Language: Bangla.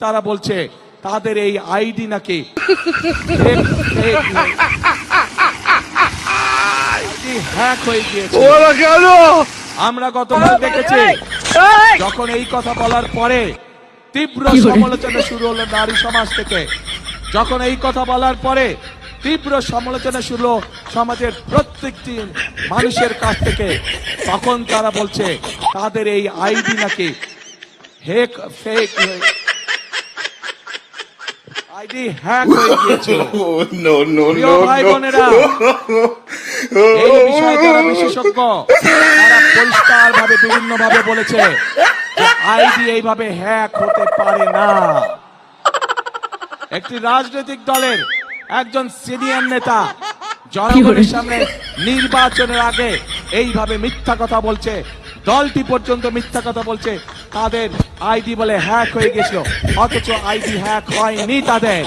তারা বলছে তাদের এই আইডি নাকি হ্যাক হয়ে গিয়েছে। আমরা গতকাল দেখেছি যখন এই কথা বলার পরে তীব্র সমালোচনা শুরু হলো নারী সমাজ থেকে, যখন এই কথা বলার পরে তীব্র সমালোচনা শুরু হলো সমাজের প্রত্যেকটি মানুষের কাছ থেকে, তখন তারা বলছে তাদের এই আইডি নাকি ফেক আইডি হ্যাক হয়ে গিয়েছিল। ভাই বোনেরা, এই বিষয়ে যারা বিশেষজ্ঞ তারা পরিষ্কার ভাবে বিভিন্ন ভাবে বলেছে যে আইডি এইভাবে হ্যাক হতে পারে না। একটি রাজনৈতিক দলের একজন সিনিয়র নেতা জনগণের সামনে নির্বাচনের আগে এইভাবে মিথ্যা কথা বলছে, দলটি পর্যন্ত মিথ্যা কথা বলছে তাদের আইডি বলে হ্যাক হয়ে গেছিল, অথচ আইডি হ্যাক হয়নি তাদের।